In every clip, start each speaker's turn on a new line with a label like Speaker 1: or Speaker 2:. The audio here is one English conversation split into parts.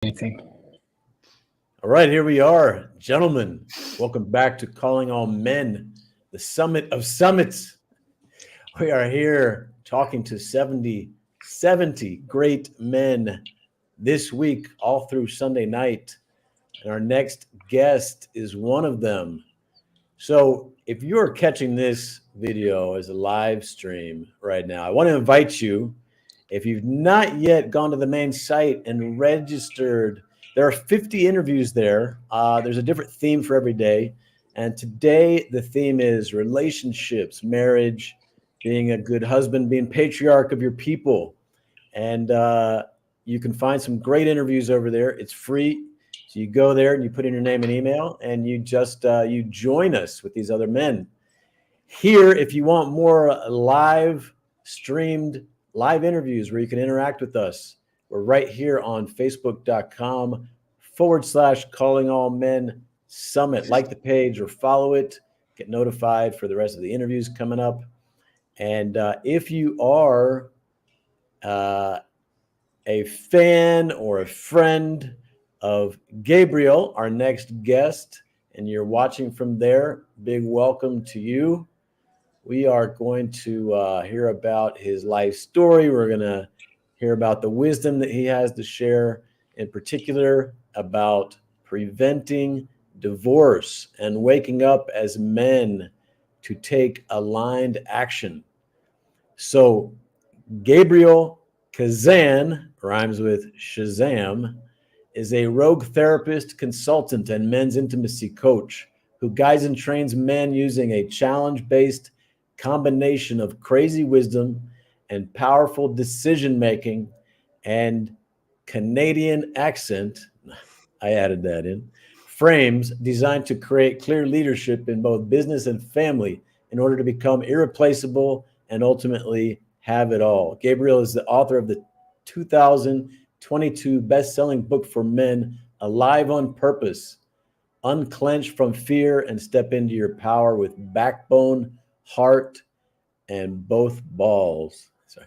Speaker 1: Anything.
Speaker 2: All right, here we are, gentlemen. Welcome back to Calling All Men, the summit of summits. We are here talking to 70 great men this week, all through Sunday night. And our next guest is one of them. So if you're catching this video as a live stream right now, I want to invite you, if you've not yet gone to the main site and registered, there are 50 interviews there. There's a different theme for every day. And today the theme is relationships, marriage, being a good husband, being patriarch of your people. And you can find some great interviews over there. It's free. So you go there and you put in your name and email, and you just you join us with these other men. Here, if you want more live streamed live interviews where you can interact with us, we're right here on Facebook.com/Calling All Men Summit. Like the page or follow it. Get notified for the rest of the interviews coming up. And if you are a fan or a friend of Gabriel, our next guest, and you're watching from there, big welcome to you. We are going to hear about his life story. We're going to hear about the wisdom that he has to share, in particular about preventing divorce and waking up as men to take aligned action. So Gabriel Keczan, rhymes with Shazam, is a rogue therapist, consultant, and men's intimacy coach who guides and trains men using a challenge-based combination of crazy wisdom and powerful decision-making and Canadian accent, I added that in, frames designed to create clear leadership in both business and family in order to become irreplaceable and ultimately have it all. Gabriel is the author of the 2022 best-selling book for men, Alive on Purpose. Unclench from fear and step into your power with backbone, heart, and both balls. Sorry.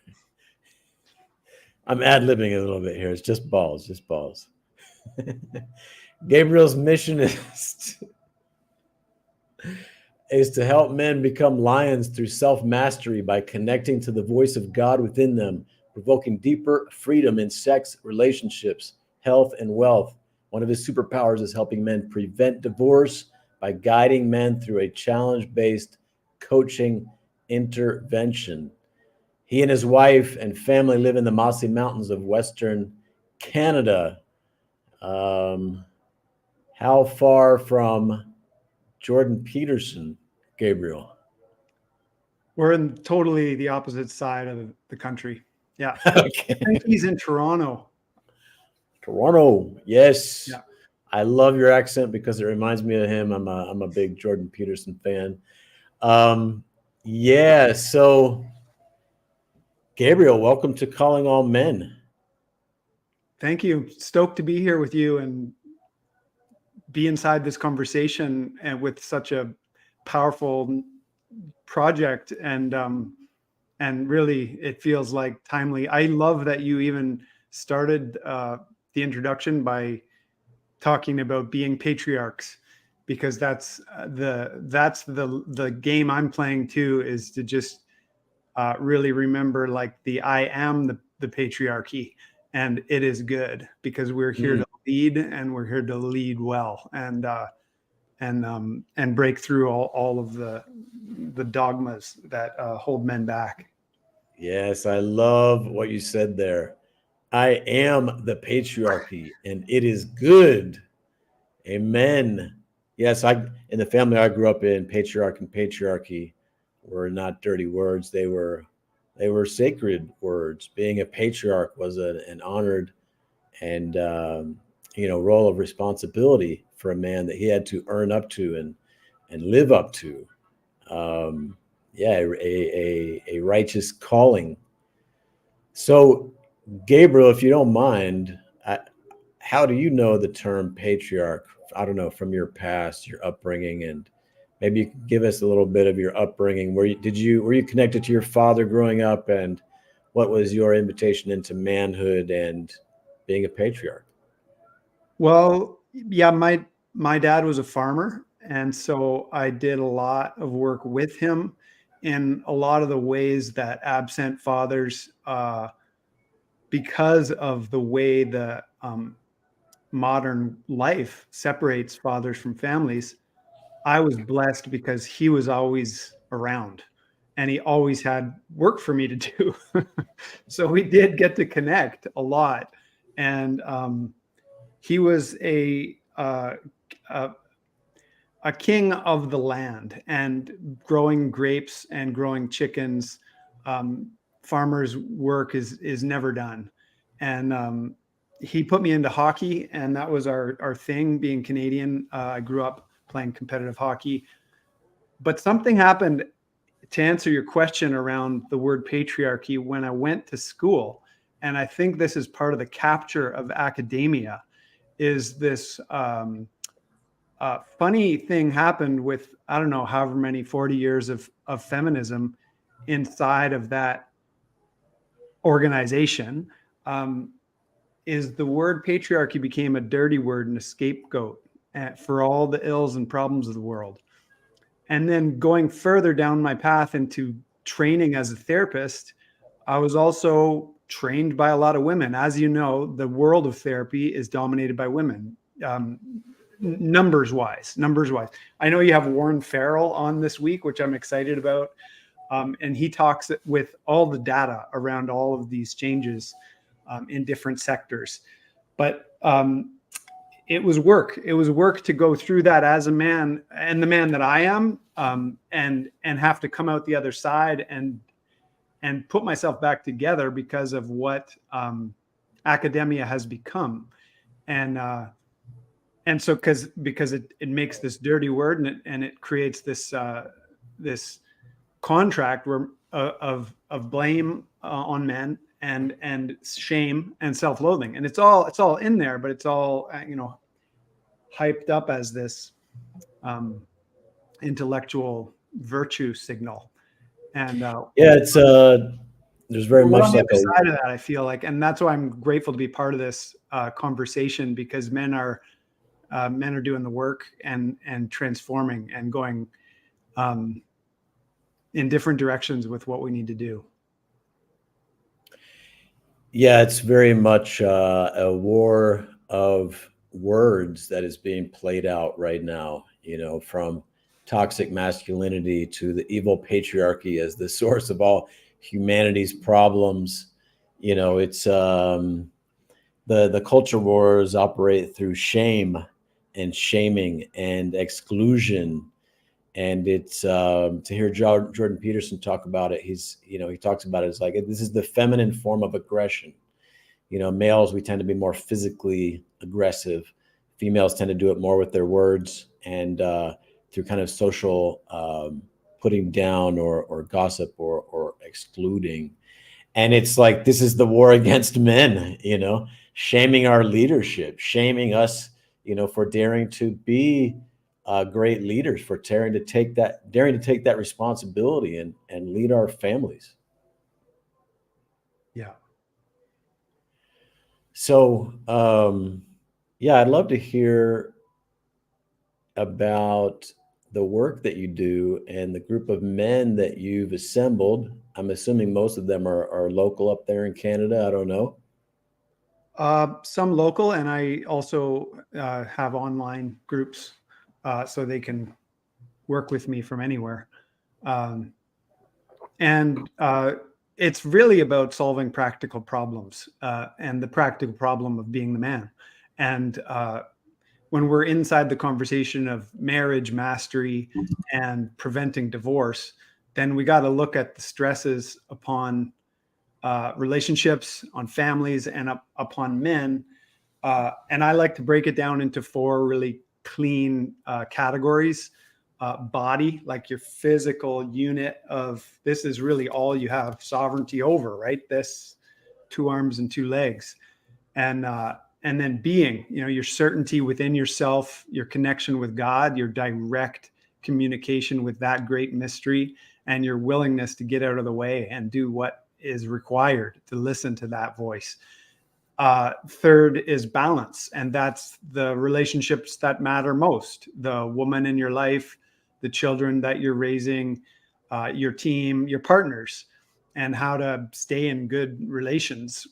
Speaker 2: I'm ad-libbing a little bit here. It's just balls. Gabriel's mission is to help men become lions through self-mastery by connecting to the voice of God within them, provoking deeper freedom in sex, relationships, health, and wealth. One of his superpowers is helping men prevent divorce by guiding men through a challenge-based coaching intervention. He and his wife and family live in the mossy mountains of Western Canada. How far from Jordan Peterson, Gabriel?
Speaker 3: We're in totally the opposite side of the country. Yeah.
Speaker 2: Okay.
Speaker 3: I think he's in Toronto.
Speaker 2: Toronto, yes.
Speaker 3: Yeah.
Speaker 2: I love your accent because it reminds me of him. I'm a big Jordan Peterson fan. So Gabriel, welcome to Calling All Men.
Speaker 3: Thank you. Stoked to be here with you and be inside this conversation and with such a powerful project. And really, it feels like timely. I love that you even started the introduction by talking about being patriarchs, because that's the game I'm playing too, is to just really remember, like, I am the patriarchy, and it is good because we're here to lead, and we're here to lead well, and break through all of the dogmas that hold men back.
Speaker 2: Yes, I love what you said there. I am the patriarchy, and it is good. Amen. Yes, in the family I grew up in, patriarch and patriarchy were not dirty words. They were sacred words. Being a patriarch was an honored and role of responsibility for a man that he had to earn up to and live up to. A righteous calling. So, Gabriel, if you don't mind, how do you know the term patriarch? I don't know, from your past, your upbringing, and maybe you can give us a little bit of your upbringing. Were you connected to your father growing up, and what was your invitation into manhood and being a patriarch?
Speaker 3: Well, yeah, my dad was a farmer, and so I did a lot of work with him in a lot of the ways that absent fathers, because of the way the modern life separates fathers from families. I was blessed because he was always around and he always had work for me to do. So we did get to connect a lot. And he was a, a king of the land and growing grapes and growing chickens. Um, farmers' work is never done. And he put me into hockey, and that was our thing. Being Canadian, I grew up playing competitive hockey. But something happened to answer your question around the word patriarchy when I went to school, and I think this is part of the capture of academia. Is this funny thing happened with, I don't know, however many 40 years of feminism inside of that organization, is the word patriarchy became a dirty word and a scapegoat for all the ills and problems of the world. And then going further down my path into training as a therapist, I was also trained by a lot of women. As you know, the world of therapy is dominated by women. Numbers wise. I know you have Warren Farrell on this week, which I'm excited about. And he talks with all the data around all of these changes in different sectors. But it was work. It was work to go through that as a man and the man that I am, and have to come out the other side and put myself back together because of what academia has become. And so because it makes this dirty word and it creates this this contract where of blame on men and shame and self-loathing, and it's all in there, but it's all hyped up as this intellectual virtue signal. And
Speaker 2: Yeah, it's there's very
Speaker 3: we're
Speaker 2: much
Speaker 3: on the
Speaker 2: like
Speaker 3: other side of that, I feel like, and that's why I'm grateful to be part of this conversation, because men are doing the work and transforming and going in different directions with what we need to do.
Speaker 2: Yeah, it's very much a war of words that is being played out right now, from toxic masculinity to the evil patriarchy as the source of all humanity's problems. It's the culture wars operate through shame and shaming and exclusion. And it's to hear Jordan Peterson talk about it. He talks about it as like, this is the feminine form of aggression. Males, we tend to be more physically aggressive. Females tend to do it more with their words and through kind of social putting down or gossip or excluding. And it's like, this is the war against men, shaming our leadership, shaming us, for daring to be great leaders, for daring to take that responsibility and lead our families.
Speaker 3: Yeah.
Speaker 2: So, yeah, I'd love to hear about the work that you do and the group of men that you've assembled. I'm assuming most of them are local up there in Canada. I don't know.
Speaker 3: Some local, and I also have online groups, so they can work with me from anywhere. And it's really about solving practical problems and the practical problem of being the man. And when we're inside the conversation of marriage mastery and preventing divorce, then we got to look at the stresses upon relationships, on families, and upon men. And I like to break it down into 4 really clean categories. Body, like your physical unit of, this is really all you have sovereignty over, right? This 2 arms and 2 legs. And then being, your certainty within yourself, your connection with God, your direct communication with that great mystery, and your willingness to get out of the way and do what is required to listen to that voice. Third is balance. And that's the relationships that matter most. The woman in your life, the children that you're raising, your team, your partners, and how to stay in good relations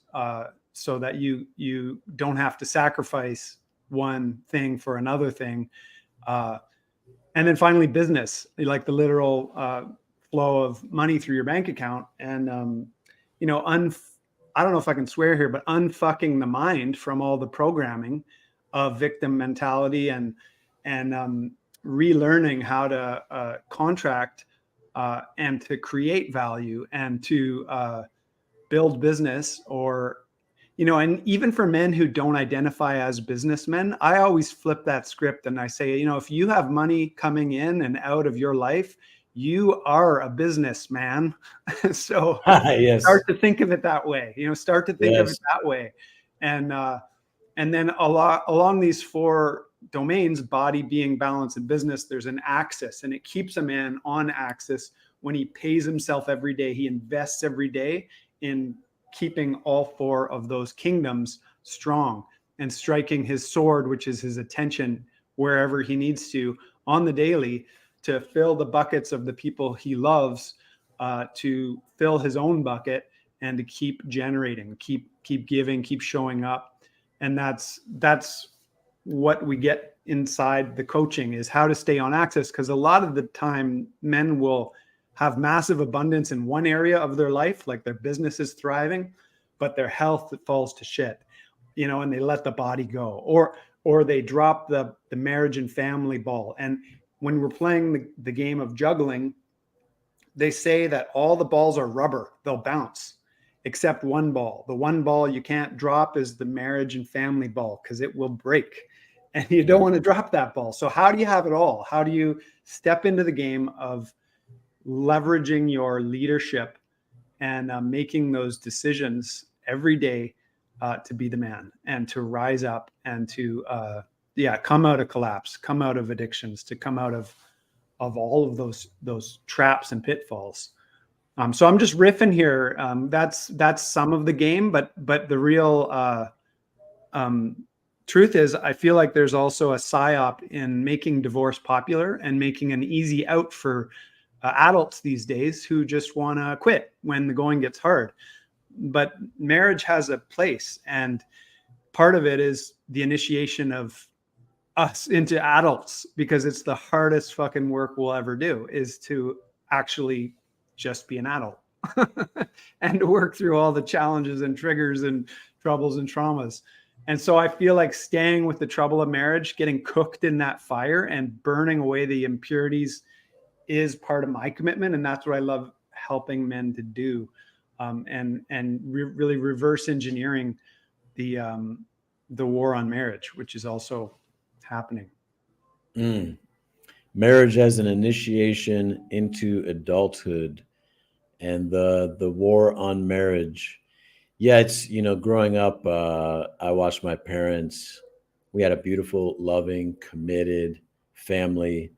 Speaker 3: so that you don't have to sacrifice one thing for another thing. And then finally, business, like the literal flow of money through your bank account. And, I don't know if I can swear here, but unfucking the mind from all the programming of victim mentality and relearning how to contract and to create value and to build business, or and even for men who don't identify as businessmen, I always flip that script and I say, if you have money coming in and out of your life, you are a businessman. So
Speaker 2: Yes.
Speaker 3: start to think of it that way. Start to think of
Speaker 2: Yes.
Speaker 3: it that way. And then along these four domains, body, being, balance, and business, there's an axis, and it keeps a man on axis when he pays himself every day. He invests every day in keeping all four of those kingdoms strong and striking his sword, which is his attention, wherever he needs to on the daily, to fill the buckets of the people he loves, to fill his own bucket, and to keep generating, keep giving, keep showing up. And that's what we get inside the coaching, is how to stay on axis. Because a lot of the time men will have massive abundance in one area of their life, like their business is thriving, but their health falls to shit, and they let the body go, or they drop the marriage and family ball. And when we're playing the game of juggling, they say that all the balls are rubber, they'll bounce, except one ball. The one ball you can't drop is the marriage and family ball, because it will break. And you don't want to drop that ball. So how do you have it all? How do you step into the game of leveraging your leadership and making those decisions every day to be the man and to rise up and to come out of collapse, come out of addictions, to come out of all of those traps and pitfalls. So I'm just riffing here. That's some of the game, but the real truth is, I feel like there's also a psyop in making divorce popular and making an easy out for adults these days who just want to quit when the going gets hard. But marriage has a place, and part of it is the initiation of us into adults, because it's the hardest fucking work we'll ever do, is to actually just be an adult and to work through all the challenges and triggers and troubles and traumas. And so I feel like staying with the trouble of marriage, getting cooked in that fire and burning away the impurities, is part of my commitment. And that's what I love helping men to do. Really reverse engineering the war on marriage, which is also happening.
Speaker 2: Marriage as an initiation into adulthood, and the war on marriage. Yeah, it's, growing up, I watched my parents. We had a beautiful, loving, committed family.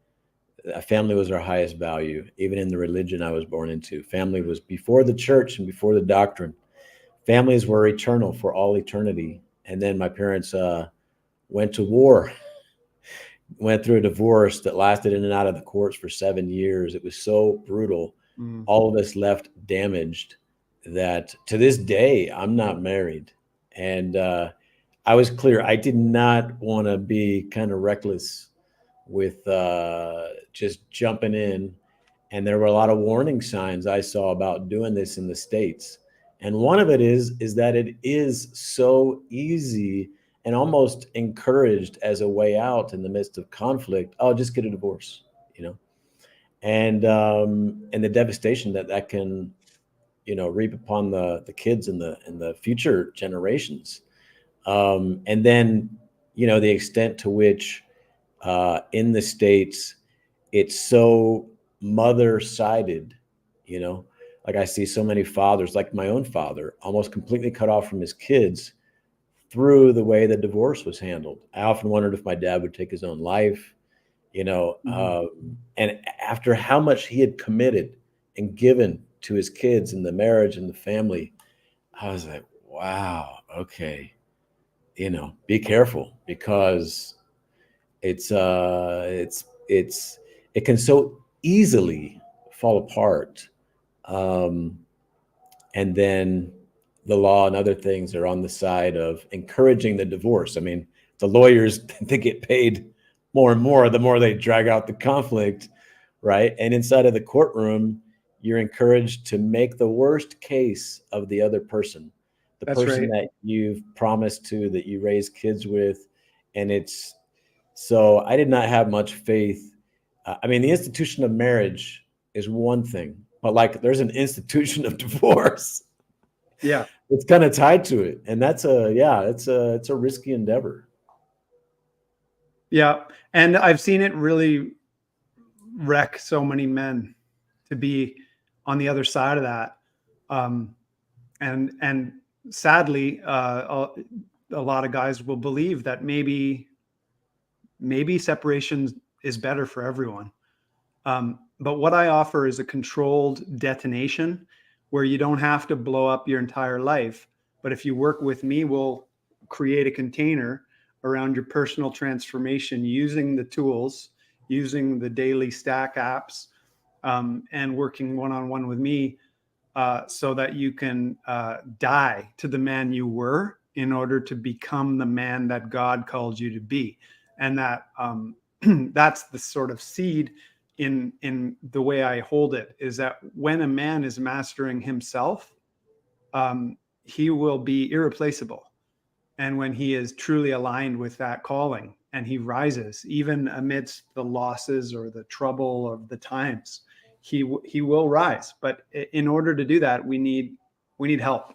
Speaker 2: Family was our highest value, even in the religion I was born into. Family was before the church and before the doctrine. Families were eternal for all eternity. And then my parents went to war, went through a divorce that lasted in and out of the courts for 7 years. It was so brutal. All of us left damaged, that to this day, I'm not married. And I was clear. I did not want to be kind of reckless with just jumping in. And there were a lot of warning signs I saw about doing this in the States. And one of it is that it is so easy and almost encouraged as a way out in the midst of conflict. Oh, just get a divorce, and the devastation that can, reap upon the kids and the future generations. And then, the extent to which in the States, it's so mother-sided, like I see so many fathers, like my own father, almost completely cut off from his kids through the way the divorce was handled. I often wondered if my dad would take his own life, and after how much he had committed and given to his kids and the marriage and the family, I was like, wow, okay, be careful, because it can so easily fall apart. Um, and then the law and other things are on the side of encouraging the divorce. I mean, the lawyers, they get paid more and more the more they drag out the conflict, right? And inside of the courtroom, you're encouraged to make the worst case of the other person, the
Speaker 3: That's
Speaker 2: person
Speaker 3: right.
Speaker 2: that you've promised to, that you raise kids with. And it's so I did not have much faith. I mean, the institution of marriage is one thing, but like there's an institution of divorce.
Speaker 3: Yeah.
Speaker 2: It's kind of tied to it. And it's a risky endeavor.
Speaker 3: Yeah. And I've seen it really wreck so many men to be on the other side of that. And sadly, a lot of guys will believe that maybe separation is better for everyone. But what I offer is a controlled detonation where you don't have to blow up your entire life. But if you work with me, we'll create a container around your personal transformation using the tools, using the daily stack apps, and working one-on-one with me, so that you can die to the man you were in order to become the man that God called you to be. And that that's the sort of seed in the way I hold it, is that when a man is mastering himself, he will be irreplaceable. And when he is truly aligned with that calling and he rises, even amidst the losses or the trouble of the times, he will rise. But in order to do that, we need help.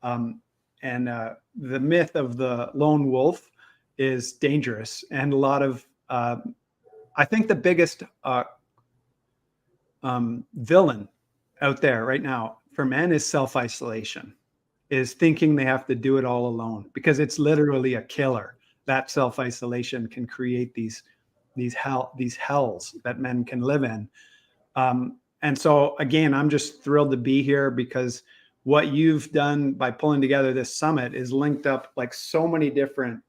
Speaker 3: And the myth of the lone wolf is dangerous. And a lot of, I think the biggest villain out there right now for men is self-isolation, is thinking they have to do it all alone, because it's literally a killer. That self-isolation can create these hells that men can live in. And so again, I'm just thrilled to be here, because what you've done by pulling together this summit is linked up like so many different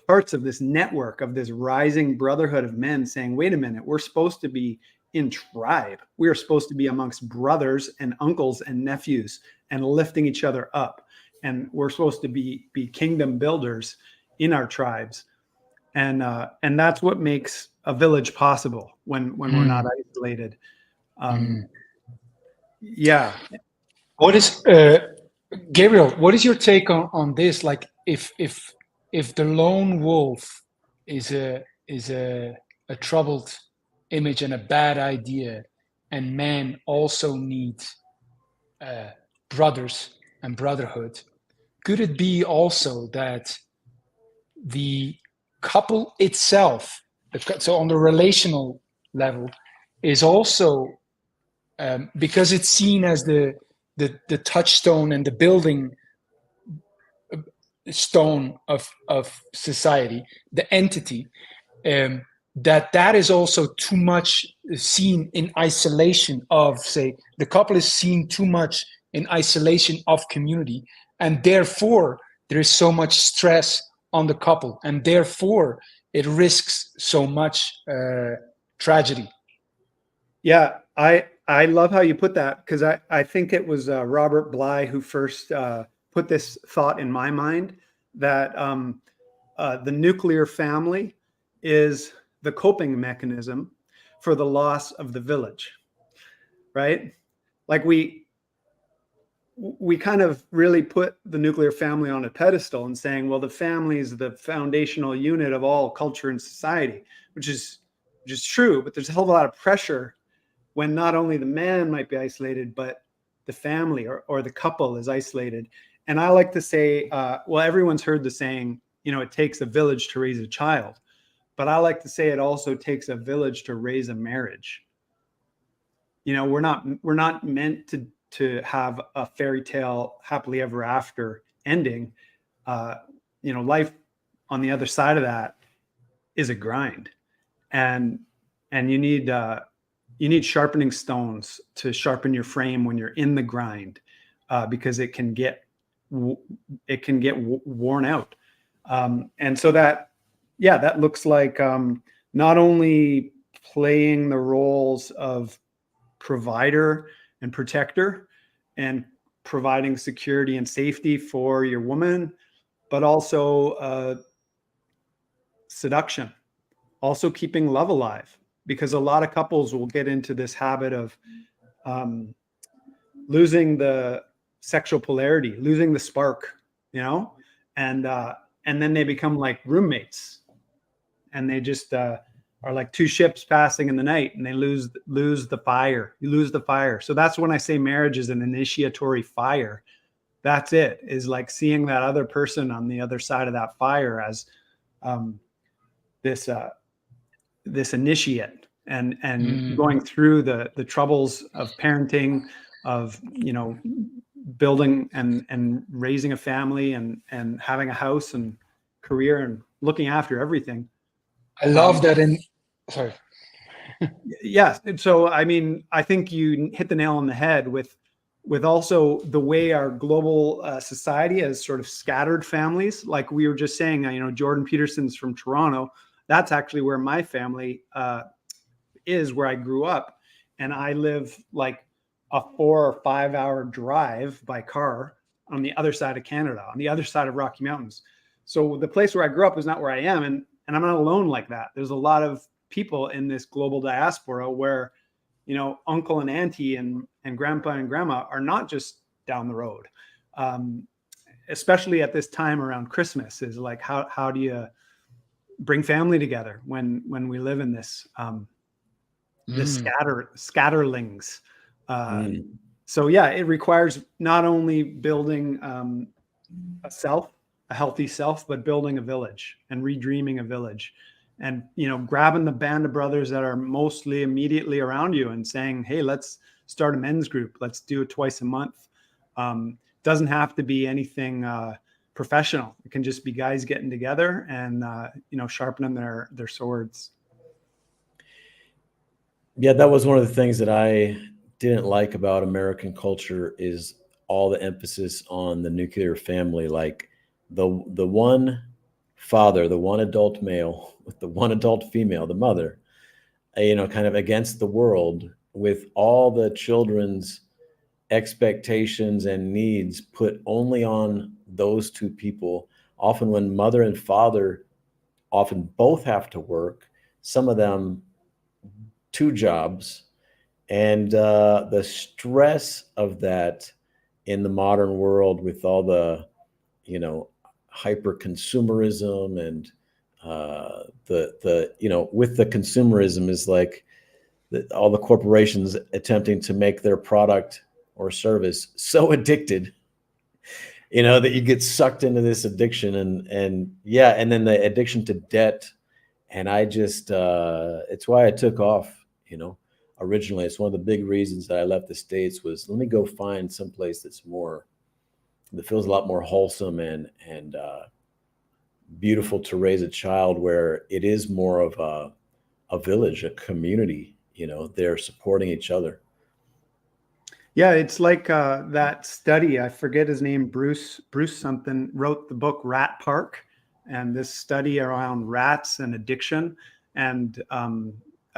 Speaker 3: parts of this network, of this rising brotherhood of men saying, wait a minute, we're supposed to be in tribe. We are supposed to be amongst brothers and uncles and nephews and lifting each other up. And we're supposed to be kingdom builders in our tribes. And that's what makes a village possible when we're not isolated. Yeah.
Speaker 1: What is Gabriel? What is your take on this? Like, if the lone wolf is a troubled image and a bad idea, and man also needs brothers and brotherhood, could it be also that the couple itself, so on the relational level, is also because it's seen as the touchstone and the building stone of society, the entity, that is also too much seen in isolation of, say, the couple is seen too much in isolation of community, and therefore there is so much stress on the couple, and therefore it risks so much tragedy.
Speaker 3: Yeah, I love how you put that, because I think it was Robert Bly who first put this thought in my mind, that the nuclear family is the coping mechanism for the loss of the village, right? Like we kind of really put the nuclear family on a pedestal and saying, well, the family is the foundational unit of all culture and society, which is true, but there's a hell of a lot of pressure when not only the man might be isolated, but the family or the couple is isolated. And I like to say, well, everyone's heard the saying, it takes a village to raise a child. But I like to say it also takes a village to raise a marriage. We're not meant to have a fairy tale happily ever after ending. Life on the other side of that is a grind, and you need sharpening stones to sharpen your frame when you're in the grind, because it can get it can get worn out. And so that looks like not only playing the roles of provider and protector and providing security and safety for your woman, but also seduction, also keeping love alive, because a lot of couples will get into this habit of losing the sexual polarity, losing the spark, and then they become like roommates, and they just are like two ships passing in the night, and they lose the fire. You lose the fire. So that's when I say marriage is an initiatory fire. That's it, is like seeing that other person on the other side of that fire as this initiate, and going through the troubles of parenting, of building and raising a family, and having a house and career and looking after everything.
Speaker 1: I love that. Sorry.
Speaker 3: Yes. So, I mean, I think you hit the nail on the head with also the way our global society has sort of scattered families. Like we were just saying, Jordan Peterson's from Toronto. That's actually where my family is, where I grew up. And I live like a 4 or 5 hour drive by car on the other side of Canada, on the other side of Rocky Mountains. So the place where I grew up is not where I am. And I'm not alone like that. There's a lot of people in this global diaspora where, uncle and auntie and grandpa and grandma are not just down the road. Especially at this time around Christmas, is like, how do you bring family together when we live in this, this scatterlings. So yeah, it requires not only building a healthy self, but building a village and redreaming a village, and grabbing the band of brothers that are mostly immediately around you and saying, hey, let's start a men's group. Let's do it twice a month. Doesn't have to be anything professional. It can just be guys getting together and sharpening their swords.
Speaker 2: Yeah, that was one of the things that I didn't like about American culture, is all the emphasis on the nuclear family. Like the one father, the one adult male with the one adult female, the mother, kind of against the world, with all the children's expectations and needs put only on those two people. Often when mother and father often both have to work, some of them 2 jobs, and the stress of that in the modern world, with all the hyper consumerism, and with the consumerism is like all the corporations attempting to make their product or service so addicted, that you get sucked into this addiction, and then the addiction to debt. And I just it's why I took off. Originally, it's one of the big reasons that I left the States, was let me go find someplace that feels a lot more wholesome and beautiful to raise a child, where it is more of a village, a community. They're supporting each other.
Speaker 3: Yeah, it's like that study. I forget his name. Bruce something wrote the book Rat Park, and this study around rats and addiction. And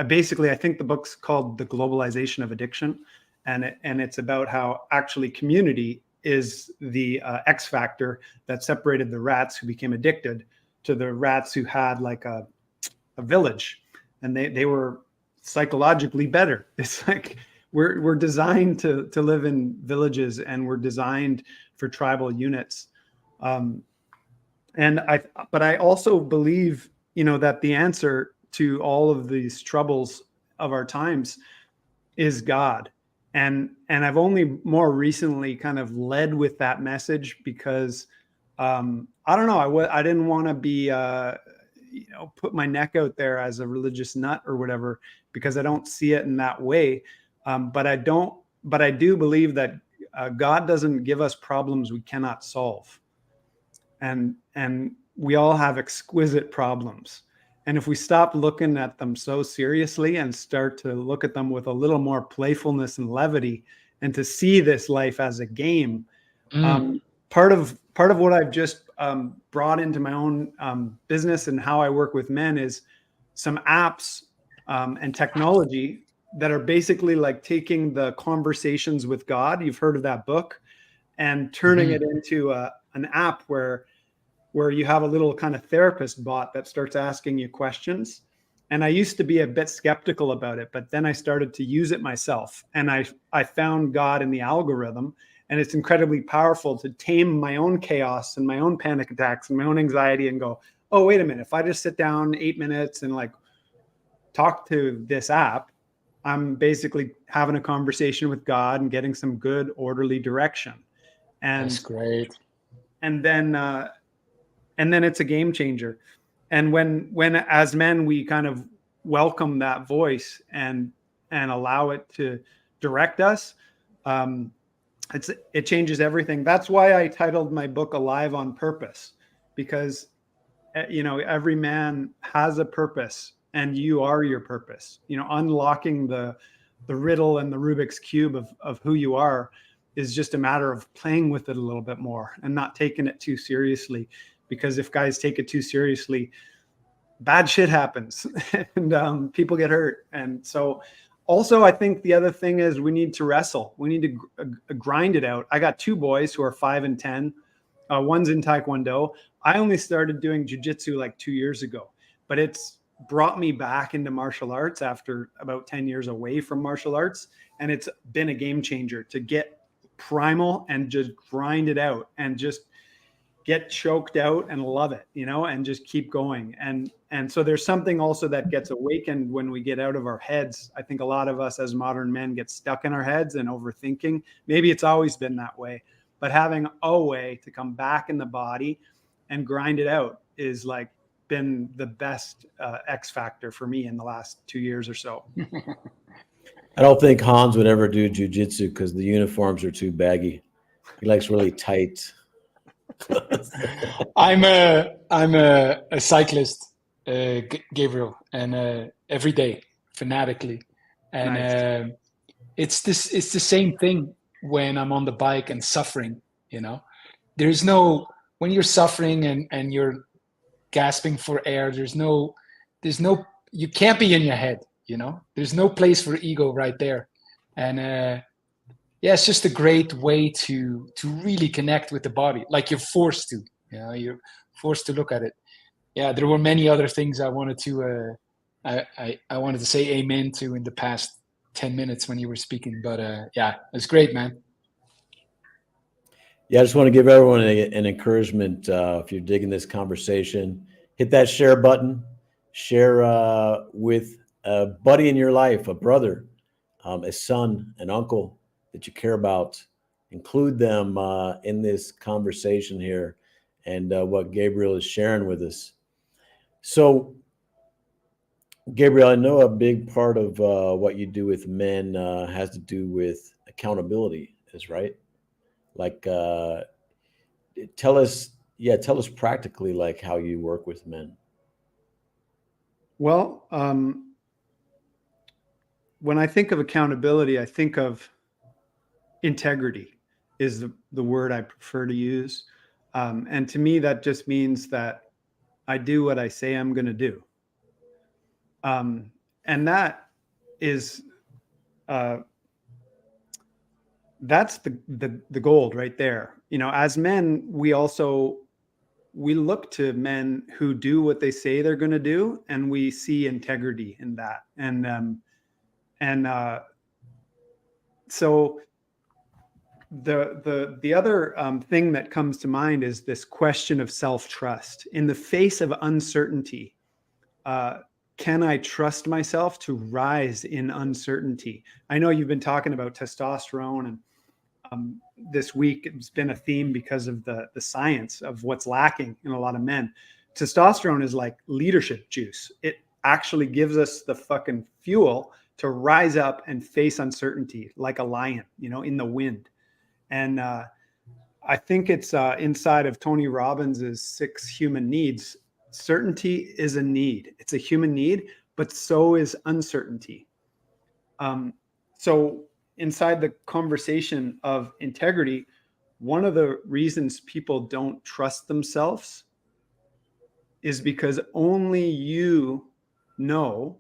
Speaker 3: basically, I think the book's called The Globalization of Addiction, and it's about how actually community is the X factor that separated the rats who became addicted to the rats who had like a village, and they were psychologically better. It's like we're designed to live in villages, and we're designed for tribal units. But I also believe, that the answer to all of these troubles of our times is God. And I've only more recently kind of led with that message, because I don't know, I didn't want to be put my neck out there as a religious nut or whatever, because I don't see it in that way. But I do believe that God doesn't give us problems we cannot solve. And we all have exquisite problems. And if we stop looking at them so seriously and start to look at them with a little more playfulness and levity, and to see this life as a game, part of what I've just brought into my own business and how I work with men is some apps and technology that are basically like taking the Conversations with God. You've heard of that book, and turning it into an app where you have a little kind of therapist bot that starts asking you questions. And I used to be a bit skeptical about it, but then I started to use it myself, and I found God in the algorithm. And it's incredibly powerful to tame my own chaos and my own panic attacks and my own anxiety and go, oh, wait a minute. If I just sit down 8 minutes and like talk to this app, I'm basically having a conversation with God and getting some good, orderly direction. And
Speaker 1: That's great.
Speaker 3: And then it's a game changer. And when as men, we kind of welcome that voice and allow it to direct us, it changes everything. That's why I titled my book Alive on Purpose, because every man has a purpose, and you are your purpose. Unlocking the riddle and the Rubik's cube of who you are is just a matter of playing with it a little bit more and not taking it too seriously. Because if guys take it too seriously, bad shit happens and people get hurt. And so also, I think the other thing is we need to wrestle. We need to grind it out. I got 2 boys who are 5 and 10. One's in Taekwondo. I only started doing jiu-jitsu like 2 years ago, but it's brought me back into martial arts after about 10 years away from martial arts. And it's been a game changer to get primal and just grind it out and just get choked out and love it, and just keep going. And so there's something also that gets awakened when we get out of our heads. I think a lot of us as modern men get stuck in our heads and overthinking. Maybe it's always been that way, but having a way to come back in the body and grind it out is like been the best X factor for me in the last 2 years or so.
Speaker 2: I don't think Hans would ever do jiu-jitsu because the uniforms are too baggy. He likes really tight.
Speaker 1: I'm a cyclist, Gabriel, and every day fanatically, and
Speaker 3: Nice.
Speaker 1: It's the same thing when I'm on the bike and suffering. There's no, when you're suffering and you're gasping for air, there's no you can't be in your head. There's no place for ego right there, and it's just a great way to really connect with the body. Like you're forced to, you're forced to look at it. Yeah, there were many other things I wanted to I wanted to say amen to in the past 10 minutes when you were speaking, but it's great, man.
Speaker 2: Yeah, I just want to give everyone an encouragement. If you're digging this conversation, hit that share button. Share with a buddy in your life, a brother, a son, an uncle that you care about. Include them in this conversation here and what Gabriel is sharing with us. So, Gabriel, I know a big part of what you do with men has to do with accountability, is right? Like, tell us practically like how you work with men.
Speaker 3: Well, when I think of accountability, I think of integrity is the word I prefer to use. And to me, that just means that I do what I say I'm going to do. And that is, that's the gold right there. As men, we look to men who do what they say they're going to do, and we see integrity in that. So the other thing that comes to mind is this question of self-trust in the face of uncertainty. Can I trust myself to rise in uncertainty? I know you've been talking about testosterone, and this week it's been a theme because of the science of what's lacking in a lot of men. Testosterone is like leadership juice. It actually gives us the fucking fuel to rise up and face uncertainty like a lion, in the wind. And I think it's inside of Tony Robbins' 6 human needs. Certainty is a need. It's a human need, but so is uncertainty. So inside the conversation of integrity, one of the reasons people don't trust themselves is because only you know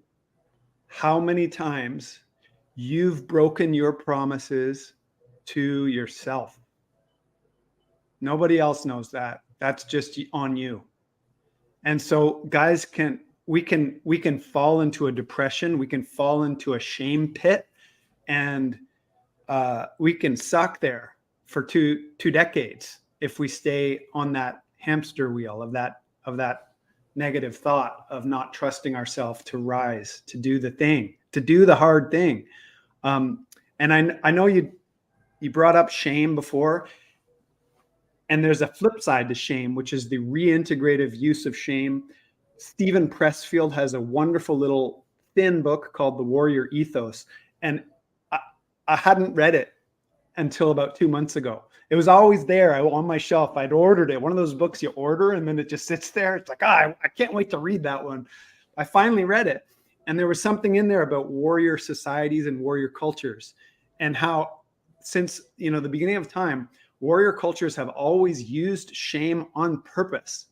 Speaker 3: how many times you've broken your promises to yourself. Nobody else knows that. That's just on you. And so guys we can fall into a depression, we can fall into a shame pit, and we can suck there for two decades if we stay on that hamster wheel of that negative thought of not trusting ourselves to rise, to do the thing, to do the hard thing. And I know you brought up shame before, and there's a flip side to shame, which is the reintegrative use of shame. Stephen Pressfield has a wonderful little thin book called The Warrior Ethos, and I hadn't read it until about 2 months ago. It was always there on my shelf. I'd ordered it. One of those books you order and then it just sits there. It's like, I can't wait to read that one. I finally read it. And there was something in there about warrior societies and warrior cultures, and how since, the beginning of time, warrior cultures have always used shame on purpose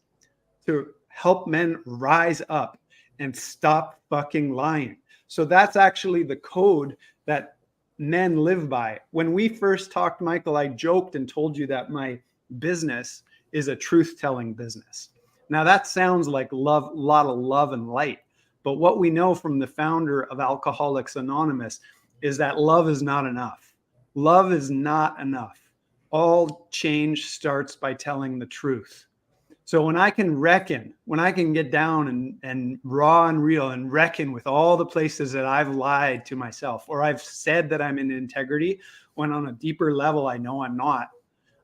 Speaker 3: to help men rise up and stop fucking lying. So that's actually the code that men live by. When we first talked, Michael, I joked and told you that my business is a truth-telling business. Now that sounds like love, a lot of love and light. But what we know from the founder of Alcoholics Anonymous is that love is not enough. Love is not enough. All change starts by telling the truth. So when I can get down and raw and real and reckon with all the places that I've lied to myself, or I've said that I'm in integrity, when on a deeper level, I know I'm not.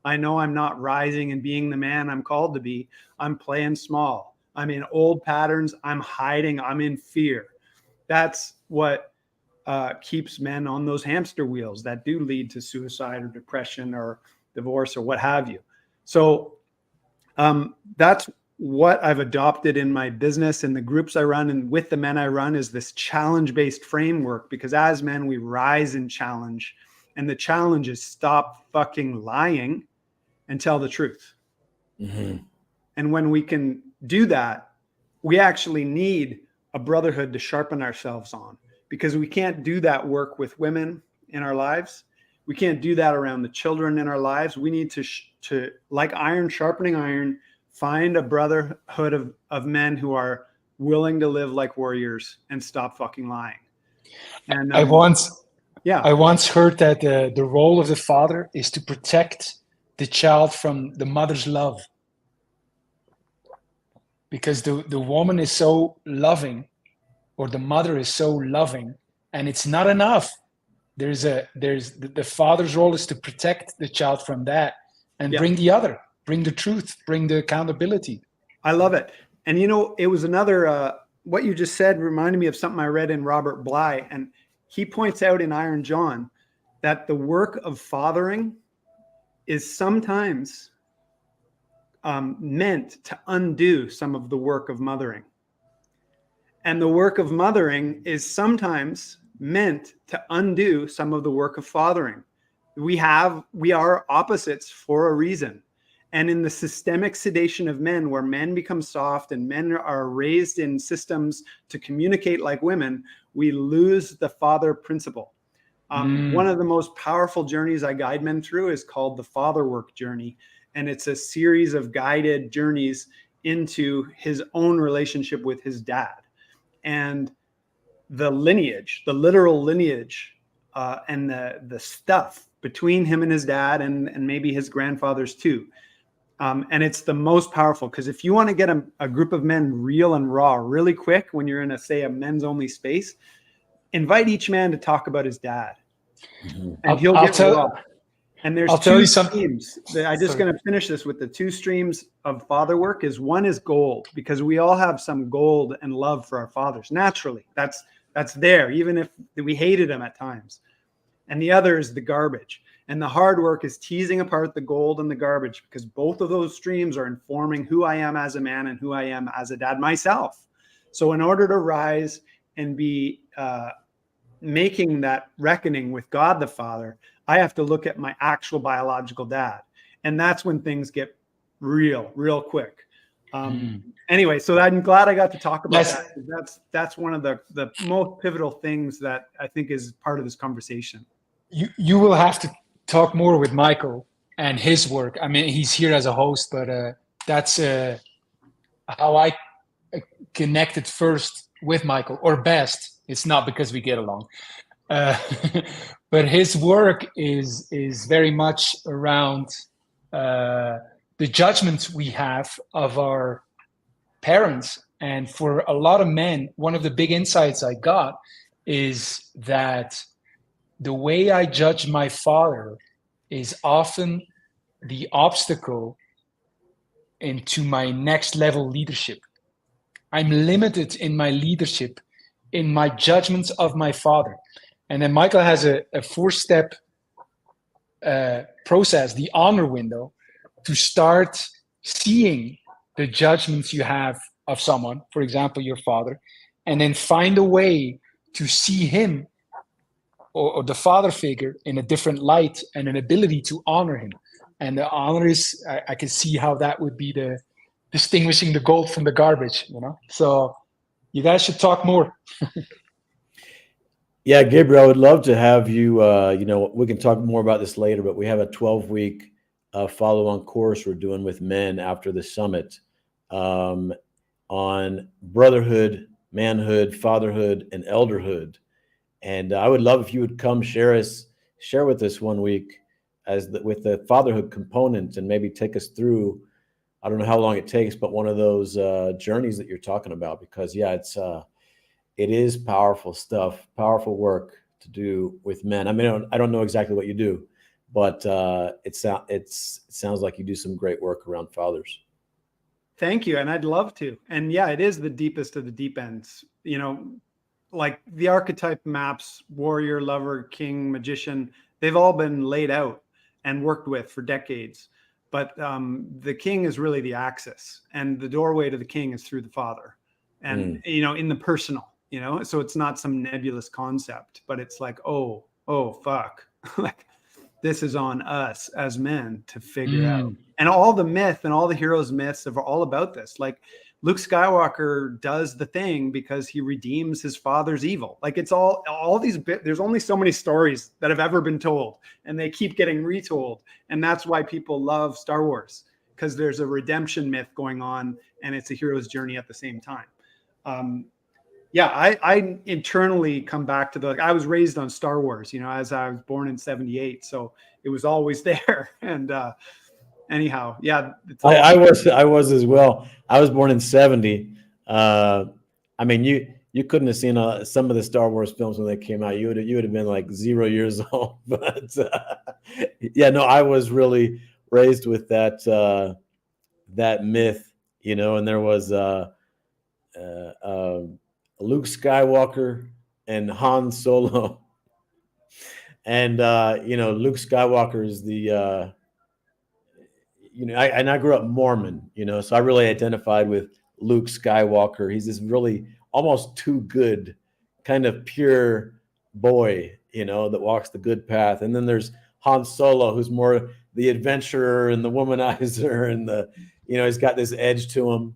Speaker 3: I know I'm not rising and being the man I'm called to be. I'm playing small. I'm in old patterns. I'm hiding. I'm in fear. That's what keeps men on those hamster wheels that do lead to suicide or depression or divorce or what have you. So that's what I've adopted in my business and the groups I run and with the men I run, is this challenge-based framework, because as men, we rise in challenge, and the challenge is stop fucking lying and tell the truth. Mm-hmm. And when we can do that, we actually need a brotherhood to sharpen ourselves on, because we can't do that work with women in our lives. We can't do that around the children in our lives. We need to like iron sharpening iron, find a brotherhood of men who are willing to live like warriors and stop fucking lying. And
Speaker 1: I once heard that the role of the father is to protect the child from the mother's love, because the woman is so loving, or the mother is so loving, and it's not enough. There's the father's role is to protect the child from that and bring the truth, bring the accountability.
Speaker 3: I love it. And it was another, what you just said reminded me of something I read in Robert Bly. And he points out in Iron John that the work of fathering is sometimes meant to undo some of the work of mothering. And the work of mothering is sometimes meant to undo some of the work of fathering. We are opposites for a reason. And in the systemic sedation of men, where men become soft and men are raised in systems to communicate like women, we lose the father principle. One of the most powerful journeys I guide men through is called the Father Work Journey. And it's a series of guided journeys into his own relationship with his dad. And the lineage, the literal lineage, and the stuff between him and his dad and maybe his grandfathers too. And it's the most powerful, because if you want to get a group of men real and raw really quick, when you're in a men's only space, invite each man to talk about his dad. Mm-hmm. And he'll get raw. And there's two streams. I'm just going to finish this with the two streams of father work. One is gold, because we all have some gold and love for our fathers. Naturally, that's there, even if we hated them at times. And the other is the garbage. And the hard work is teasing apart the gold and the garbage, because both of those streams are informing who I am as a man and who I am as a dad myself. So in order to rise and be making that reckoning with God the Father, I have to look at my actual biological dad. And that's when things get real quick. Anyway, so I'm glad I got to talk about that. That's one of the most pivotal things that I think is part of this conversation.
Speaker 1: You will have to talk more with Michael and his work. I mean, he's here as a host, but that's how I connected first with Michael, or best. It's not because we get along, but his work is very much around the judgments we have of our parents. And for a lot of men, one of the big insights I got is that the way I judge my father is often the obstacle into my next level leadership. I'm limited in my leadership, in my judgments of my father. And then Michael has a 4-step process, the honor window, to start seeing the judgments you have of someone, for example, your father, and then find a way to see him or the father figure in a different light and an ability to honor him. And the honor is, I can see how that would be the distinguishing the gold from the garbage, So you guys should talk more.
Speaker 2: Yeah, Gabriel, I would love to have you, we can talk more about this later, but we have a 12-week follow-on course we're doing with men after the summit on brotherhood, manhood, fatherhood, and elderhood. And I would love if you would come share with us one week with the fatherhood component, and maybe take us through, I don't know how long it takes, but one of those journeys that you're talking about, because it is powerful stuff, powerful work to do with men. I mean, I don't know exactly what you do, but it sounds like you do some great work around fathers.
Speaker 3: Thank you. And I'd love to. And yeah, it is the deepest of the deep ends, like the archetype maps, warrior, lover, king, magician, they've all been laid out and worked with for decades. But the king is really the axis, and the doorway to the king is through the father. And, in the personal, so it's not some nebulous concept, but it's like, oh, fuck. Like, this is on us as men to figure out. And all the myth and all the heroes' myths are all about this. Like, Luke Skywalker does the thing because he redeems his father's evil. Like, it's all these there's only so many stories that have ever been told, and they keep getting retold. And that's why people love Star Wars, because there's a redemption myth going on, and it's a hero's journey at the same time. I internally come back to I was raised on Star Wars, as I was born in 1978. So it was always there. And anyhow, yeah.
Speaker 2: I was as well. I was born in 1970. I mean, you couldn't have seen some of the Star Wars films when they came out. You would have been like 0 years old. But I was really raised with that myth, and there was Luke Skywalker and Han Solo. And, Luke Skywalker is the, I grew up Mormon, so I really identified with Luke Skywalker. He's this really almost too good kind of pure boy, that walks the good path. And then there's Han Solo, who's more the adventurer and the womanizer, and he's got this edge to him.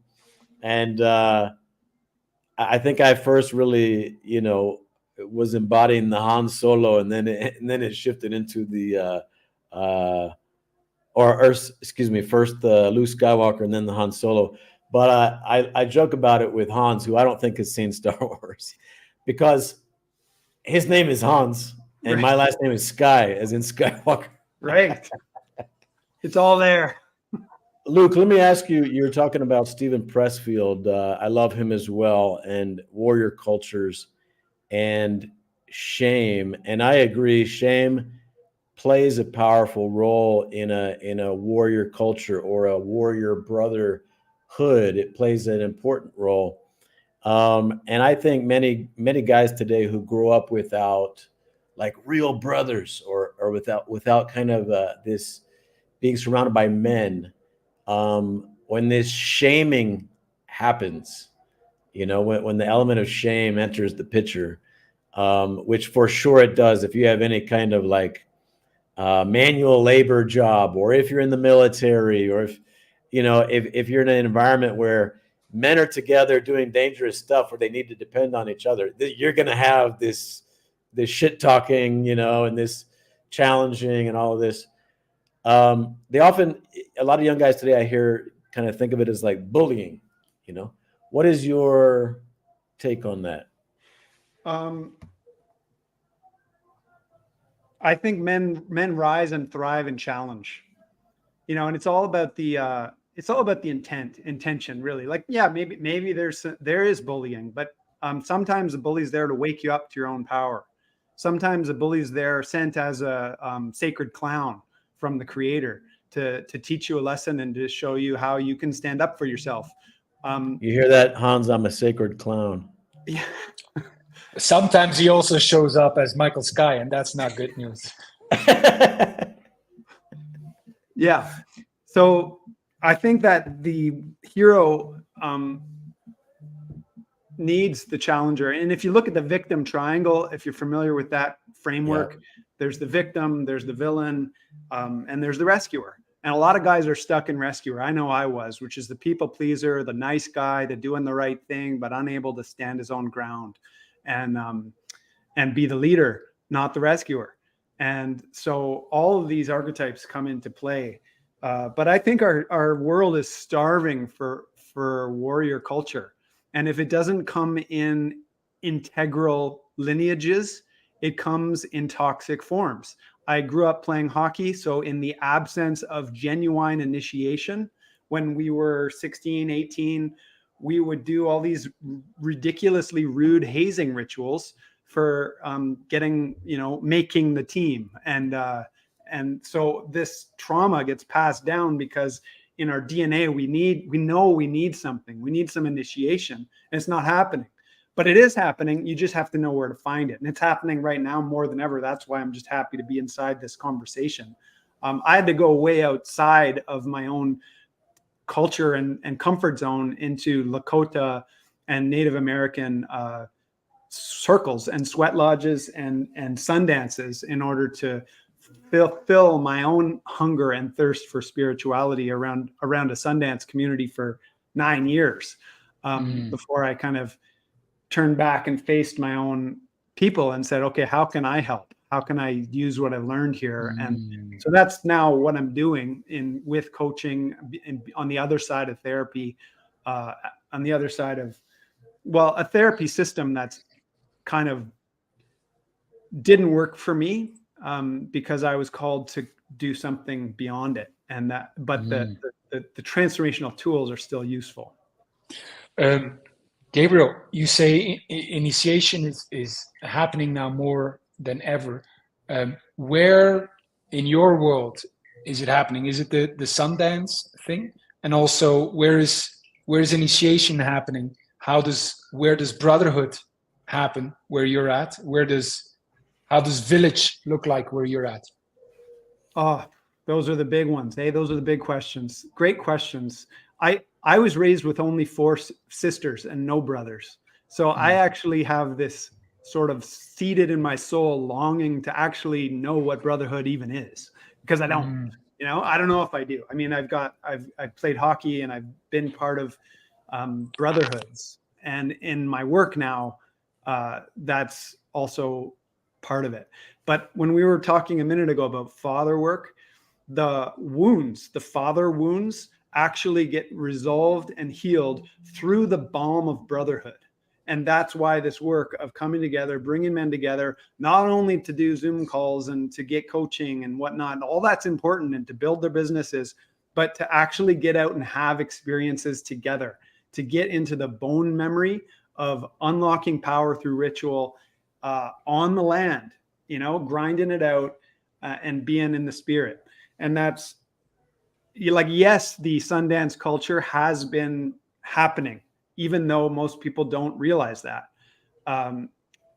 Speaker 2: And, I think I first really, was embodying the Han Solo, and then it shifted into the, first the Luke Skywalker and then the Han Solo. But I joke about it with Hans, who I don't think has seen Star Wars, because his name is Hans and my last name is Sky, as in Skywalker.
Speaker 3: Right. It's all there.
Speaker 2: Luke, let me ask you, you're talking about Stephen Pressfield. I love him as well, and warrior cultures and shame. And I agree, shame plays a powerful role in a warrior culture or a warrior brotherhood. It plays an important role. And I think many guys today who grow up without like real brothers or without kind of this being surrounded by men, when this shaming happens, when the element of shame enters the picture, which for sure it does. If you have any kind of like manual labor job, or if you're in the military, or if you're in an environment where men are together doing dangerous stuff where they need to depend on each other, you're going to have this shit talking, and this challenging and all of this. A lot of young guys today I hear kind of think of it as like bullying. What is your take on that?
Speaker 3: I think men rise and thrive in challenge, and it's all about the intention, really. Like, yeah, maybe there is bullying, but sometimes the bully's there to wake you up to your own power. Sometimes the bully's there sent as a sacred clown from the creator to teach you a lesson and to show you how you can stand up for yourself.
Speaker 2: You hear that, Hans? I'm a sacred clown.
Speaker 3: Yeah.
Speaker 1: Sometimes he also shows up as Michael Sky, and that's not good news.
Speaker 3: Yeah. So I think that the hero needs the challenger. And if you look at the victim triangle, if you're familiar with that framework, there's the victim, there's the villain, and there's the rescuer. And a lot of guys are stuck in rescuer. I know I was, which is the people pleaser, the nice guy, the doing the right thing, but unable to stand his own ground and be the leader, not the rescuer. And so all of these archetypes come into play. But I think our world is starving for warrior culture. And if it doesn't come in integral lineages, it comes in toxic forms. I grew up playing hockey. So in the absence of genuine initiation, when we were 16, 18, we would do all these ridiculously rude hazing rituals for making the team. And so this trauma gets passed down because in our DNA, we need something. We need some initiation, and it's not happening. But it is happening. You just have to know where to find it. And it's happening right now more than ever. That's why I'm just happy to be inside this conversation. I had to go way outside of my own culture and comfort zone into Lakota and Native American circles and sweat lodges and sun dances in order to fill my own hunger and thirst for spirituality around a Sundance community for 9 years before I kind of turned back and faced my own people and said, okay, how can I help? How can I use what I've learned here? And so that's now what I'm doing with coaching on the other side of therapy, on the other side of, a therapy system that's kind of didn't work for me because I was called to do something beyond it. But the transformational tools are still useful.
Speaker 1: Gabriel, you say initiation is happening now more than ever. Where in your world is it happening? Is it the Sundance thing? And also, where is initiation happening? Where does brotherhood happen where you're at? How does village look like where you're at?
Speaker 3: Oh, those are the big ones. Hey, those are the big questions. Great questions. I was raised with only 4 sisters and no brothers. So I actually have this sort of seated in my soul longing to actually know what brotherhood even is, because I don't, I don't know if I do. I mean, I've played hockey and I've been part of brotherhoods, and in my work now, that's also part of it. But when we were talking a minute ago about father work, the father wounds actually get resolved and healed through the balm of brotherhood. And that's why this work of coming together, bringing men together, not only to do Zoom calls and to get coaching and whatnot, and all that's important, and to build their businesses, but to actually get out and have experiences together, to get into the bone memory of unlocking power through ritual on the land, grinding it out and being in the spirit. And that's, yes, the Sundance culture has been happening, even though most people don't realize that.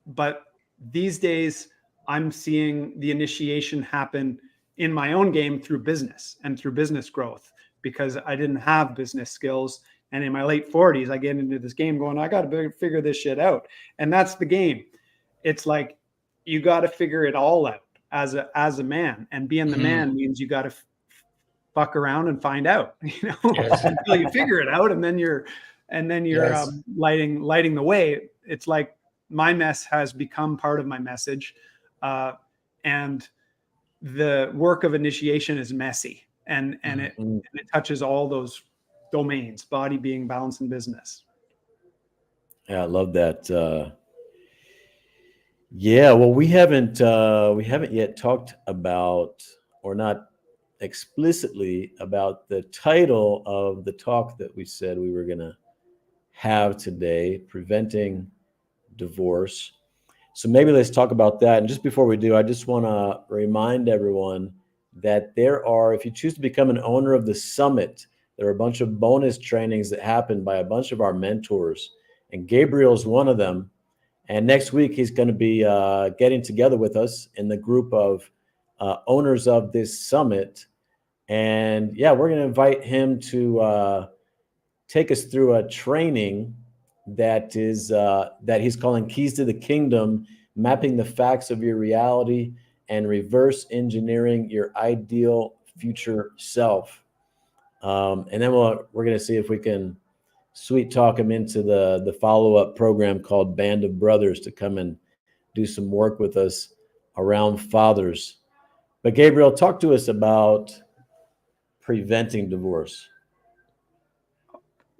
Speaker 3: But these days, I'm seeing the initiation happen in my own game through business and through business growth, because I didn't have business skills. And in my late 40s, I get into this game going, I got to figure this shit out. And that's the game. It's like, you got to figure it all out. as a man, and being the man means you got to fuck around and find out,
Speaker 1: Yes.
Speaker 3: until you figure it out, and then you're
Speaker 1: Yes.
Speaker 3: lighting the way. It's like my mess has become part of my message, and the work of initiation is messy, and it touches all those domains: body, being, balance, and business.
Speaker 2: Yeah, I love that. Yeah, well, we haven't yet talked about, or not explicitly about, the title of the talk that we said we were going to have today, Preventing Divorce. So maybe let's talk about that. And just before we do, I just want to remind everyone that if you choose to become an owner of the summit, there are a bunch of bonus trainings that happen by a bunch of our mentors. And Gabriel's one of them. And next week, he's going to be getting together with us in the group of owners of this summit. And yeah, we're going to invite him to take us through a training that he's calling Keys to the Kingdom: Mapping the Facts of Your Reality and Reverse Engineering Your Ideal Future Self. And then we're going to see if we can sweet talk him into the follow-up program called Band of Brothers to come and do some work with us around fathers. But Gabriel, talk to us about preventing divorce.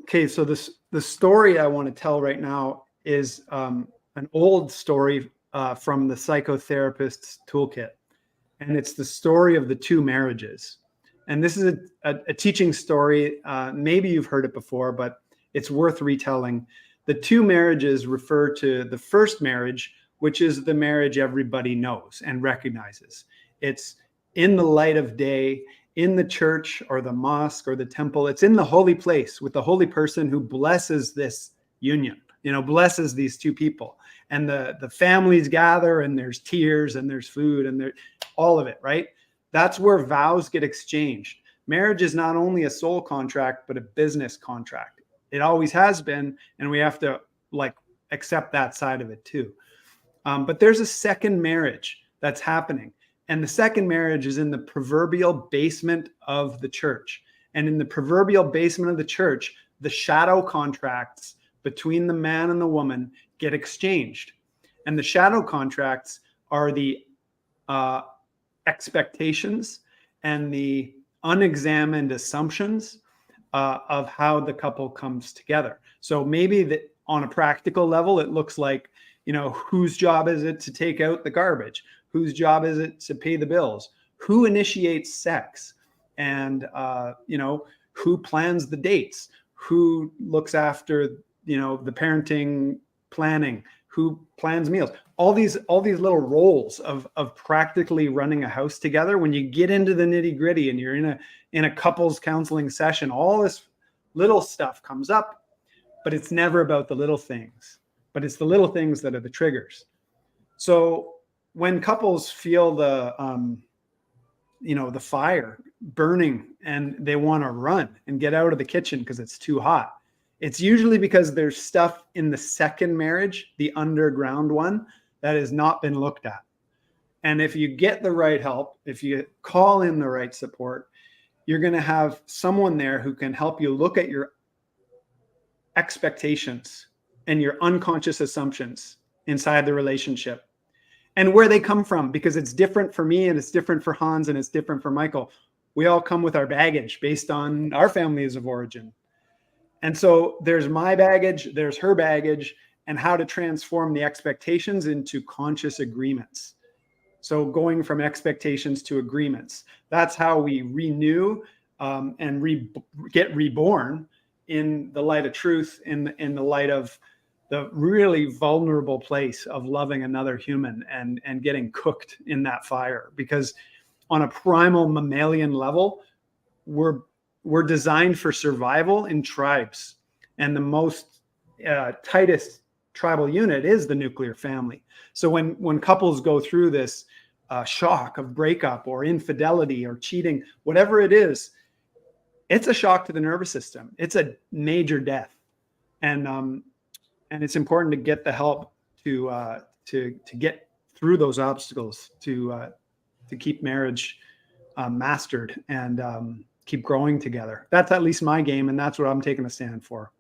Speaker 3: Okay, so the story I want to tell right now is an old story from the psychotherapist's toolkit, and it's the story of the two marriages. And this is a teaching story. Maybe you've heard it before, but it's worth retelling. The two marriages refer to the first marriage, which is the marriage everybody knows and recognizes. It's in the light of day, in the church or the mosque or the temple. It's in the holy place with the holy person who blesses this union, blesses these two people. And the families gather, and there's tears and there's food and there's all of it, right? That's where vows get exchanged. Marriage is not only a soul contract, but a business contract. It always has been, and we have to accept that side of it too. But there's a second marriage that's happening. And the second marriage is in the proverbial basement of the church. And in the proverbial basement of the church, the shadow contracts between the man and the woman get exchanged. And the shadow contracts are the expectations and the unexamined assumptions of how the couple comes together. So maybe that on a practical level, it looks like, whose job is it to take out the garbage? Whose job is it to pay the bills? Who initiates sex? And, who plans the dates? Who looks after, the parenting planning? Who plans meals? All these little roles of practically running a house together. When you get into the nitty gritty and you're in a couples counseling session, all this little stuff comes up, but it's never about the little things, but it's the little things that are the triggers. So when couples feel the fire burning and they want to run and get out of the kitchen because it's too hot, it's usually because there's stuff in the second marriage, the underground one, that has not been looked at. And if you get the right help, if you call in the right support, you're going to have someone there who can help you look at your expectations and your unconscious assumptions inside the relationship and where they come from, because it's different for me and it's different for Hans and it's different for Michael. We all come with our baggage based on our families of origin. And so there's my baggage, there's her baggage, and how to transform the expectations into conscious agreements. So going from expectations to agreements, that's how we renew and get reborn in the light of truth, in the light of the really vulnerable place of loving another human and getting cooked in that fire. Because on a primal mammalian level, we're designed for survival in tribes. And the most tightest tribal unit is the nuclear family. So when couples go through this shock of breakup or infidelity or cheating, whatever it is, it's a shock to the nervous system. It's a major death. And it's important to get the help to get through those obstacles, to keep marriage mastered and keep growing together. That's at least my game, and that's what I'm taking a stand for.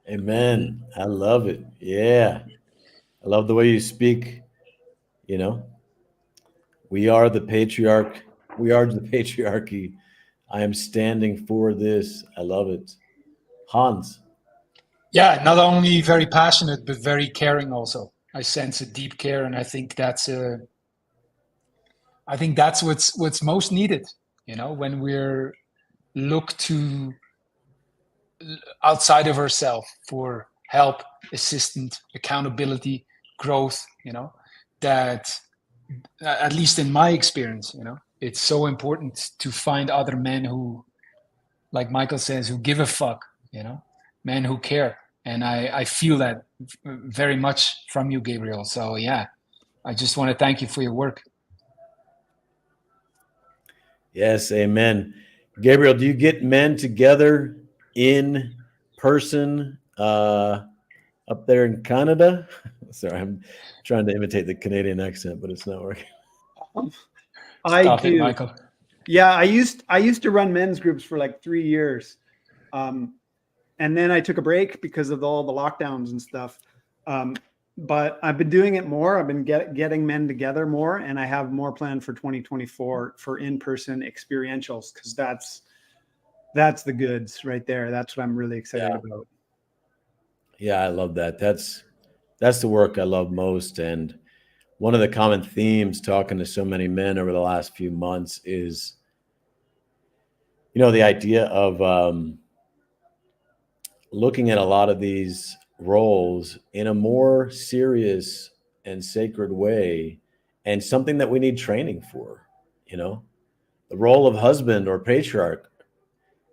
Speaker 2: Amen. I love it. Yeah. I love the way you speak. You know, we are the patriarch. We are the patriarchy. I am standing for this. I love it. Hans.
Speaker 1: Yeah, not only very passionate, but very caring also. I sense a deep care, and I think that's what's most needed, when we're look to outside of ourselves for help, assistance, accountability, growth, that at least in my experience, it's so important to find other men who, like Michael says, who give a fuck, men who care. And I feel that very much from you, Gabriel. So yeah, I just want to thank you for your work.
Speaker 2: Yes, amen. Gabriel, do you get men together in person up there in Canada? Sorry, I'm trying to imitate the Canadian accent, but it's not working.
Speaker 1: Stop it, Michael.
Speaker 3: Yeah, I used to run men's groups for like 3 years. And then I took a break because of all the lockdowns and stuff. But I've been doing it more. I've been getting men together more, and I have more planned for 2024 for in-person experientials, because that's the goods right there. That's what I'm really excited about.
Speaker 2: Yeah, I love that. That's the work I love most. And one of the common themes talking to so many men over the last few months is, the idea of looking at a lot of these roles in a more serious and sacred way, and something that we need training for. The role of husband or patriarch,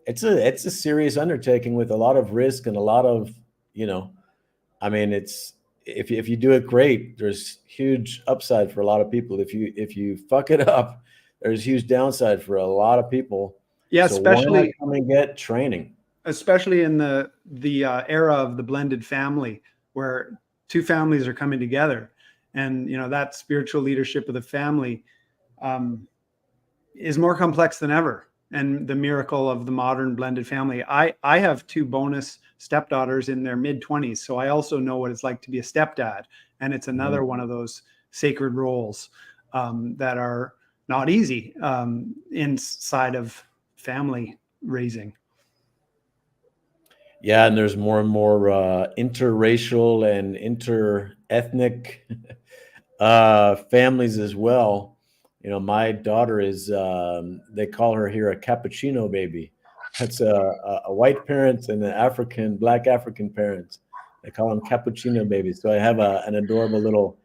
Speaker 2: it's a serious undertaking with a lot of risk and a lot of, it's, if you do it great, there's huge upside for a lot of people. If you fuck it up, there's huge downside for a lot of people.
Speaker 3: Yeah,
Speaker 2: so
Speaker 3: especially
Speaker 2: why not come and get training.
Speaker 3: Especially in the era of the blended family, where two families are coming together, and that spiritual leadership of the family is more complex than ever. And the miracle of the modern blended family. I have two bonus stepdaughters in their mid-20s, so I also know what it's like to be a stepdad, and it's another one of those sacred roles that are not easy inside of family raising.
Speaker 2: Yeah, and there's more and more interracial and inter-ethnic families as well. My daughter is, they call her here a cappuccino baby. That's a white parent and an black African parent. They call them cappuccino babies. So I have an adorable little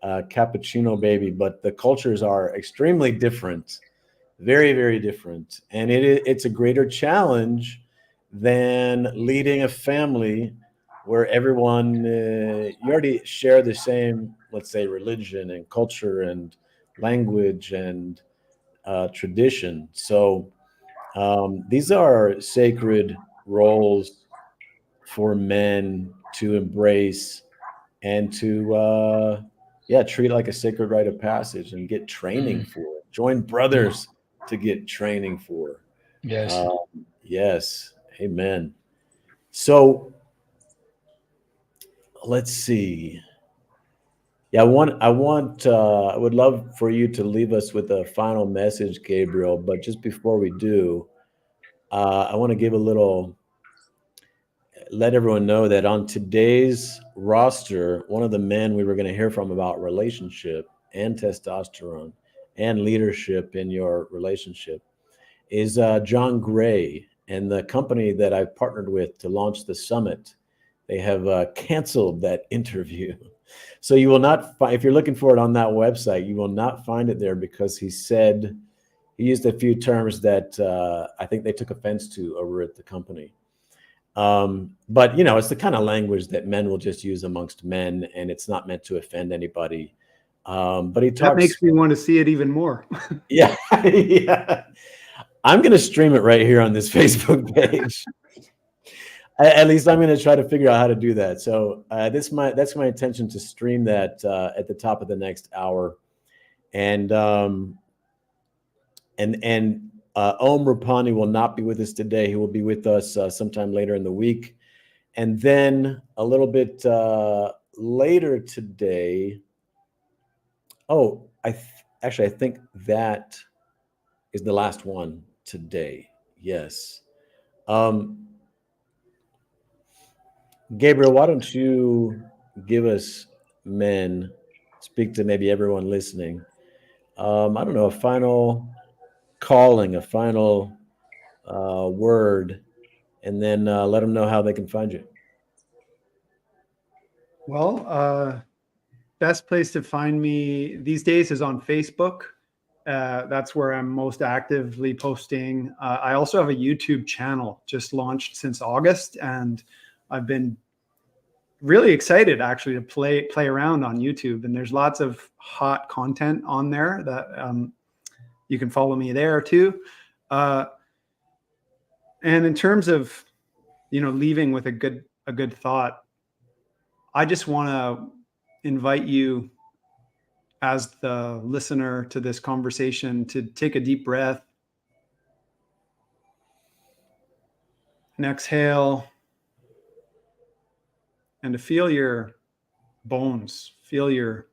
Speaker 2: cappuccino baby, but the cultures are extremely different, very, very different. And it's a greater challenge than leading a family where everyone, you already share the same, let's say, religion and culture and language and tradition. So these are sacred roles for men to embrace and to treat like a sacred rite of passage and get training for it. Join brothers to get training for.
Speaker 1: Yes.
Speaker 2: Yes. Amen. So let's see. Yeah, I would love for you to leave us with a final message, Gabriel. But just before we do, I want to let everyone know that on today's roster, one of the men we were going to hear from about relationship and testosterone and leadership in your relationship is John Gray. And the company that I've partnered with to launch the summit, they have canceled that interview. So you will not find, if you're looking for it on that website, you will not find it there, because he used a few terms that I think they took offense to over at the company. But it's the kind of language that men will just use amongst men, and it's not meant to offend anybody. But
Speaker 3: that makes me want to see it even more.
Speaker 2: Yeah. Yeah. I'm going to stream it right here on this Facebook page. At least I'm going to try to figure out how to do that. So that's my intention, to stream that at the top of the next hour. And Om Rupani will not be with us today. He will be with us sometime later in the week. And then a little bit later today. Oh, I think that is the last one today. Yes. Gabriel, why don't you give us, men, speak to maybe everyone listening, I don't know, a final calling, a final word, and then let them know how they can find you.
Speaker 3: Well, best place to find me these days is on Facebook. That's where I'm most actively posting. I also have a YouTube channel just launched since August, and I've been really excited actually to play around on YouTube. And there's lots of hot content on there that you can follow me there too. And in terms of, leaving with a good thought, I just want to invite you as the listener to this conversation to take a deep breath and exhale, and to feel your bones, feel your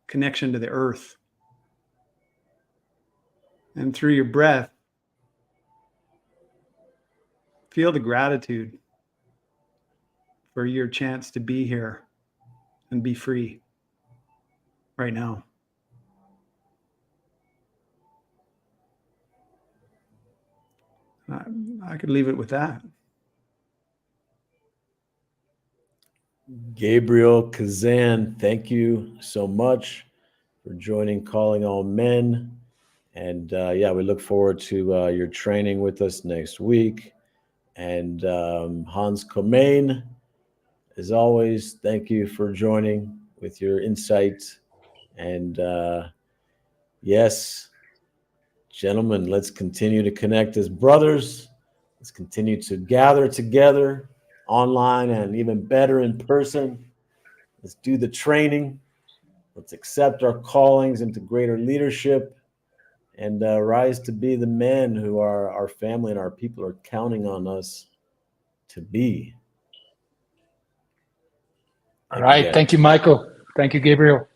Speaker 3: connection to the earth. And through your breath, feel the gratitude for your chance to be here and be free right now. I could leave it with that.
Speaker 2: Gabriel Keczan, thank you so much for joining Calling All Men. And we look forward to your training with us next week. And Hans Komain, as always, thank you for joining with your insight. And yes, gentlemen, let's continue to connect as brothers. Let's continue to gather together online and even better in person. Let's do the training. Let's accept our callings into greater leadership and rise to be the men who our family and our people are counting on us to be.
Speaker 1: All right. Thank you, Michael. Thank you, Gabriel.